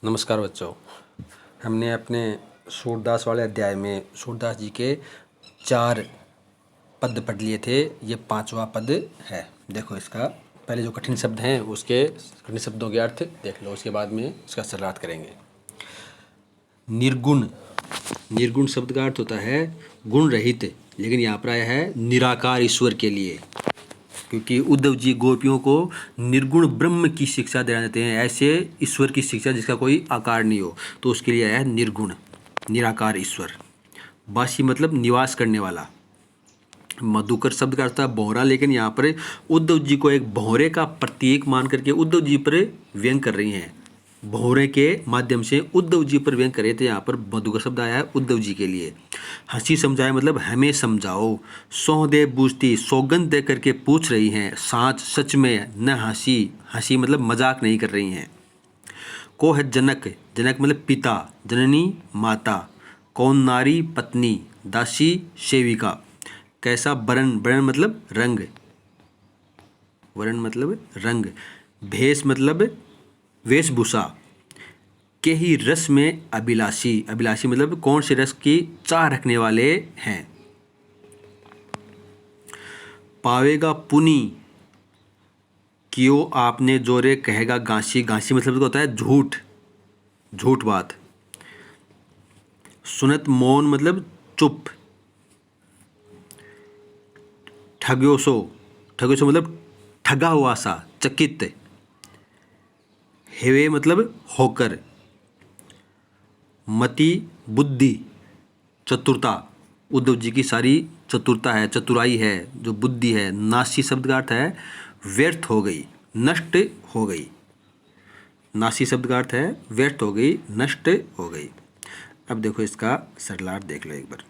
नमस्कार बच्चों। हमने अपने सूरदास वाले अध्याय में सूरदास जी के 4 पद पढ़ लिए थे। ये 5वां पद है। देखो, इसका पहले जो कठिन शब्द हैं उसके कठिन शब्दों के अर्थ देख लो, उसके बाद में इसका सरलार्थ करेंगे। निर्गुण। निर्गुण शब्द का अर्थ होता है गुण रहित, लेकिन यहाँ पर आया है निराकार ईश्वर के लिए, क्योंकि उद्धव जी गोपियों को निर्गुण ब्रह्म की शिक्षा देना चाहते हैं, ऐसे ईश्वर की शिक्षा जिसका कोई आकार नहीं हो, तो उसके लिए आया है निर्गुण, निराकार ईश्वर। बासी मतलब निवास करने वाला। मधुकर शब्द का अर्थ है भौरा, लेकिन यहाँ पर उद्धव जी को एक भौरे का प्रतीक मान करके उद्धव जी पर व्यंग कर रही हैं। भौरे के माध्यम से उद्धव जी पर व्यंग करे, तो यहाँ पर मधुकर शब्द आया है उद्धव जी के लिए। हंसी समझाए मतलब हमें समझाओ। सौह दे बूझती, सौगंध दे करके पूछ रही हैं। साँच सच में, न हंसी, हंसी मतलब मजाक नहीं कर रही हैं। को है जनक, जनक मतलब पिता, जननी माता। कौन नारी पत्नी, दासी सेविका। कैसा वरण, वरण मतलब रंग, वरण मतलब रंग। भेष मतलब वेशभूषा। के ही रस में अभिलाषी, अभिलाषी मतलब कौन से रस की चाह रखने वाले हैं। पावेगा पुनी, कियो आपने जोरे कहेगा गांसी, गांसी मतलब होता है झूठ, झूठ बात। सुनत मौन मतलब चुप। ठग्योसो, ठग्योसो मतलब ठगा हुआ सा, चकित। हेवे मतलब होकर। मति बुद्धि, चतुरता, उद्धव जी की सारी चतुरता है, चतुराई है, जो बुद्धि है। नासी शब्द का अर्थ है व्यर्थ हो गई, नष्ट हो गई। नासी शब्द का अर्थ है व्यर्थ हो गई, नष्ट हो गई। अब देखो इसका सरलार्थ देख लो एक बार।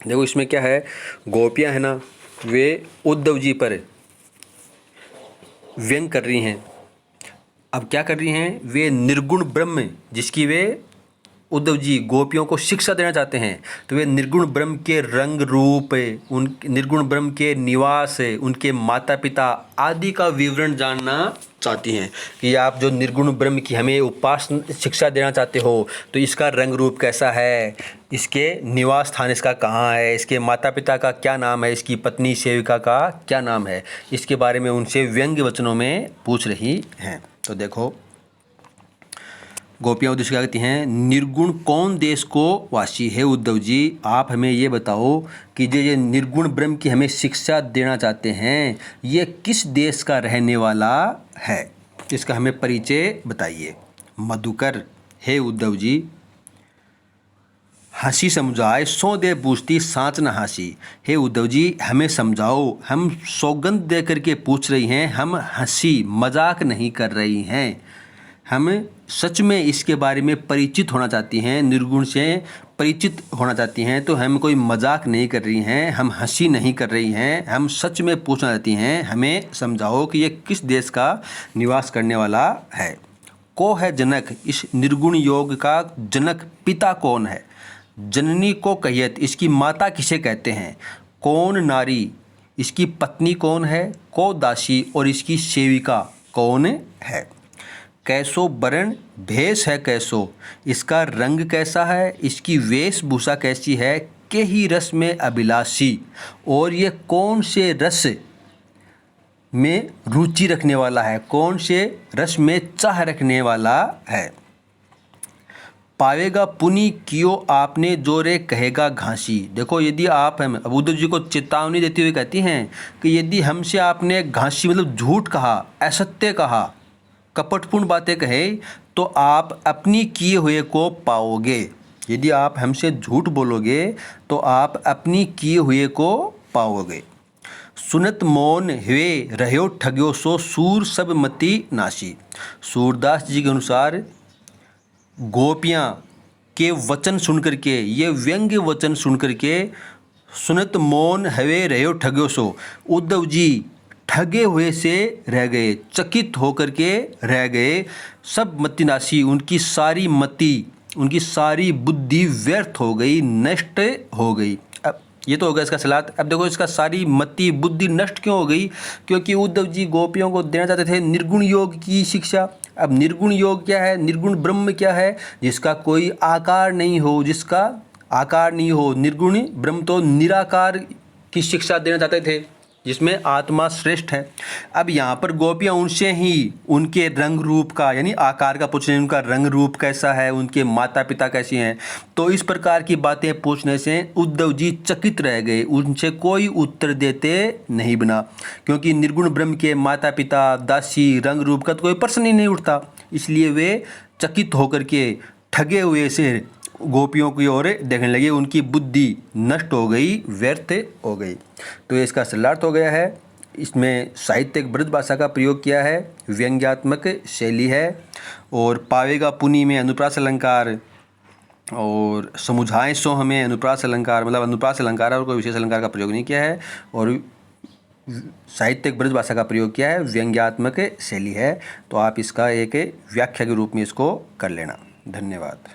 देखो इसमें क्या है, गोपियां है ना, वे उद्धव जी पर व्यंग कर रही हैं। अब क्या कर रही हैं, वे निर्गुण ब्रह्म जिसकी वे उद्धव जी गोपियों को शिक्षा देना चाहते हैं, तो वे निर्गुण ब्रह्म के रंग रूप, उन निर्गुण ब्रह्म के निवास, उनके माता पिता आदि का विवरण जानना चाहती हैं कि आप जो निर्गुण ब्रह्म की हमें उपासना शिक्षा देना चाहते हो, तो इसका रंग रूप कैसा है, इसके निवास स्थान इसका कहाँ है, इसके माता पिता का क्या नाम है, इसकी पत्नी सेविका का क्या नाम है, इसके बारे में उनसे व्यंग्य वचनों में पूछ रही हैं। तो देखो, गोपियाँ उद्देश्य क्या कहती हैं, निर्गुण कौन देश को वासी है उद्धव जी, आप हमें ये बताओ कि जो ये निर्गुण ब्रह्म की हमें शिक्षा देना चाहते हैं, ये किस देश का रहने वाला है, इसका हमें परिचय बताइए। मधुकर, हे उद्धव जी, हंसी समझाए सौ दे बूझती साँच न हंसी। हे उद्धव जी हमें समझाओ, हम सौगंध दे करके पूछ रही हैं, हम हंसी मजाक नहीं कर रही हैं, हम सच में इसके बारे में परिचित होना चाहती हैं, निर्गुण से परिचित होना चाहती हैं, तो हम कोई मजाक नहीं कर रही हैं, हम हंसी नहीं कर रही हैं, हम सच में पूछना चाहती हैं, हमें समझाओ कि ये किस देश का निवास करने वाला है। को है जनक, इस निर्गुण योग का जनक पिता कौन है। जननी को कहियत, इसकी माता किसे कहते हैं। कौन नारी, इसकी पत्नी कौन है। को दासी, और इसकी सेविका कौन है। कैसो वरण, भेष है कैसो, इसका रंग कैसा है, इसकी वेशभूषा कैसी है। के ही रस में अभिलाषी, और ये कौन से रस में रुचि रखने वाला है, कौन से रस में चाह रखने वाला है। पावेगा पुनि, कियो आपने जोरे कहेगा घासी। देखो, यदि आप हम अब उद्धव जी को चेतावनी देते हुए कहती हैं कि यदि हमसे आपने घासी मतलब झूठ कहा, असत्य कहा, कपटपूर्ण बातें कहे, तो आप अपनी किए हुए को पाओगे। यदि आप हमसे झूठ बोलोगे तो आप अपनी किए हुए को पाओगे। सुनत मौन हुए रह्यो ठग्यो सो सूर सब मति नासी। सूरदास जी के अनुसार गोपियाँ के वचन सुन करके, ये व्यंग्य वचन सुन करके, सुनत मौन हवे रह्यो ठग्यो सो, उद्धव जी ठगे हुए से रह गए, चकित होकर के रह गए। सब मतिनाशी, उनकी सारी मति, उनकी सारी बुद्धि व्यर्थ हो गई, नष्ट हो गई। अब ये तो हो गया इसका सलात। अब देखो, इसका सारी मति बुद्धि नष्ट क्यों हो गई, क्योंकि उद्धव जी गोपियों को देना चाहते थे निर्गुण योग की शिक्षा। अब निर्गुण योग क्या है, निर्गुण ब्रह्म क्या है, जिसका कोई आकार नहीं हो, जिसका आकार नहीं हो। निर्गुण ब्रह्म तो निराकार की शिक्षा देना चाहते थे, जिसमें आत्मा श्रेष्ठ है। अब यहाँ पर गोपियाँ उनसे ही उनके रंग रूप का, यानी आकार का पूछ रहे हैं, उनका रंग रूप कैसा है, उनके माता पिता कैसे हैं। तो इस प्रकार की बातें पूछने से उद्धव जी चकित रह गए, उनसे कोई उत्तर देते नहीं बना, क्योंकि निर्गुण ब्रह्म के माता पिता, दासी, रंग रूप का तो कोई प्रश्न ही नहीं उठता। इसलिए वे चकित होकर के ठगे हुए से गोपियों की ओर देखने लगे, उनकी बुद्धि नष्ट हो गई, व्यर्थ हो गई। तो ये इसका सरलार्थ हो गया है। इसमें साहित्यिक ब्रज भाषा का प्रयोग किया है, व्यंग्यात्मक शैली है, और पावेगा पुनि में अनुप्रास अलंकार, और समुझाएं सो हमें अनुप्रास अलंकार, मतलब अनुप्रास अलंकार और कोई विशेष अलंकार का प्रयोग नहीं किया है, और साहित्यिक ब्रज भाषा का प्रयोग किया है, व्यंग्यात्मक शैली है। तो आप इसका एक व्याख्या के रूप में इसको कर लेना। धन्यवाद।